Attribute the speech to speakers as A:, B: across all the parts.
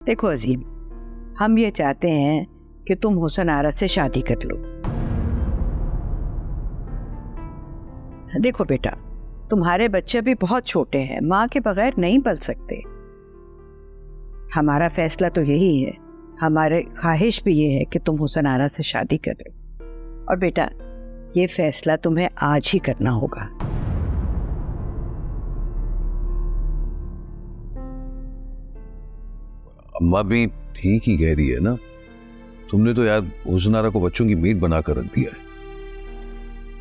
A: देखो अजीम, हम ये चाहते हैं कि तुम हुसन आरा से शादी कर लो। देखो बेटा, तुम्हारे बच्चे अभी बहुत छोटे हैं, माँ के बगैर नहीं पल सकते। हमारा फैसला तो यही है, हमारे ख्वाहिश भी ये है कि तुम हुसन आरा से शादी करो। और बेटा, ये फैसला तुम्हें आज ही करना होगा।
B: अम्मा भी ठीक ही कह रही है ना। तुमने तो यार हुसन आरा को बच्चों की मीट बनाकर रख दिया है।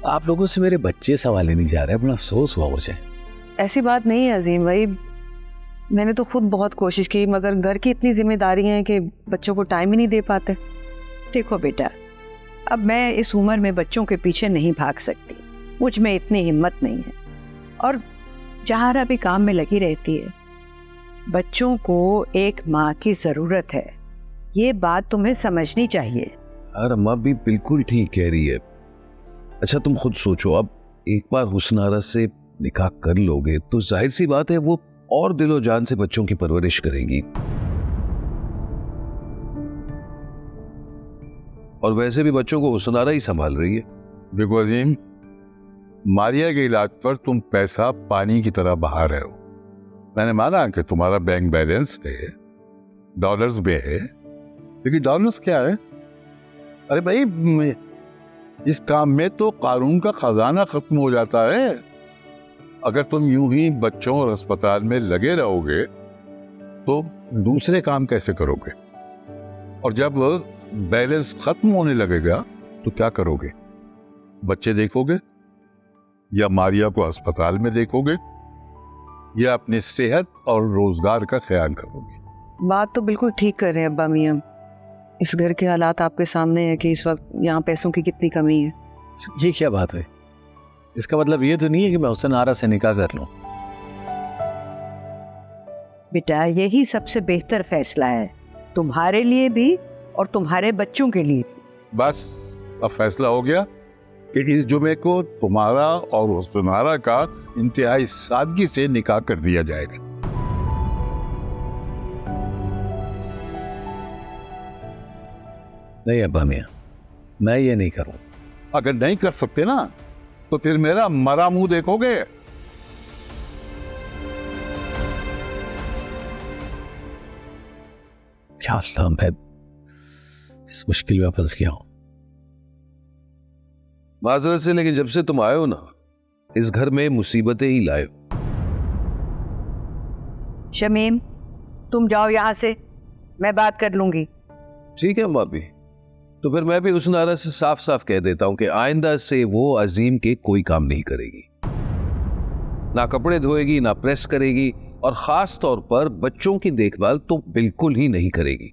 C: आप लोगों से मेरे बच्चे सवाले नहीं जा रहे, बड़ा अफसोस हुआ मुझे।
D: ऐसी बात नहीं है अजीम भाई, मैंने तो खुद बहुत कोशिश की, मगर घर की इतनी जिम्मेदारी है कि बच्चों को टाइम ही नहीं दे पाते।
A: देखो बेटा, अब मैं इस उम्र में बच्चों के पीछे नहीं भाग सकती, मुझ में इतनी हिम्मत नहीं है। और जहारा भी काम में लगी रहती है। बच्चों को एक माँ की जरूरत है, ये बात तुम्हें समझनी चाहिए।
B: यार अम्मा भी बिल्कुल ठीक कह रही है। अच्छा तुम खुद सोचो, अब एक बार हुसन आरा से निकाह कर लोगे तो जाहिर सी बात है वो और दिलो जान से बच्चों की परवरिश करेगी। और वैसे भी बच्चों को हुसन आरा ही संभाल रही है।
E: देखो अजीम, मारिया के इलाज पर तुम पैसा पानी की तरह बहा रहे हो। मैंने माना कि तुम्हारा बैंक बैलेंस है, डॉलर्स भी है, लेकिन डॉलर्स क्या है? अरे भाई, इस काम में तो कानून का खजाना खत्म हो जाता है। अगर तुम यूं ही बच्चों और अस्पताल में लगे रहोगे तो दूसरे काम कैसे करोगे? और जब बैलेंस खत्म होने लगेगा तो क्या करोगे? बच्चे देखोगे या मारिया को अस्पताल में देखोगे या अपनी सेहत और रोजगार का ख्याल करोगे?
D: बात तो बिल्कुल ठीक कर रहे हैं अब्बा मियां। इस घर के हालात आपके सामने है कि इस वक्त यहाँ पैसों की कितनी कमी है।
C: ये क्या बात है? इसका मतलब ये तो नहीं है कि मैं हुसन आरा से निकाह कर लूं।
A: बेटा, यही सबसे बेहतर फैसला है, तुम्हारे लिए भी और तुम्हारे बच्चों के लिए भी।
E: बस अब फैसला हो गया कि इस जुमे को तुम्हारा और हुसन आरा का इंतहाई सादगी से निकाह कर दिया जाएगा।
C: नहीं अब्बा मियां, मैं ये नहीं करूं।
E: अगर नहीं कर सकते ना तो फिर मेरा मरा मुंह देखोगे।
C: क्या अल्लाह, मैं इस मुश्किल में फंस गया हूं।
B: माजरत से, लेकिन जब से तुम आए हो ना, इस घर में मुसीबतें ही लाए हो।
A: शमीम, तुम जाओ यहाँ से, मैं बात कर लूंगी।
B: ठीक है अम्मा भी, तो फिर मैं भी हुसन आरा से साफ साफ कह देता हूं कि आइंदा से वो अजीम के कोई काम नहीं करेगी, ना कपड़े धोएगी, ना प्रेस करेगी, और खास तौर पर बच्चों की देखभाल तो बिल्कुल ही नहीं करेगी।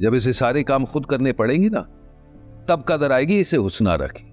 B: जब इसे सारे काम खुद करने पड़ेंगे ना, तब कदर आएगी इसे हुसन आरा की।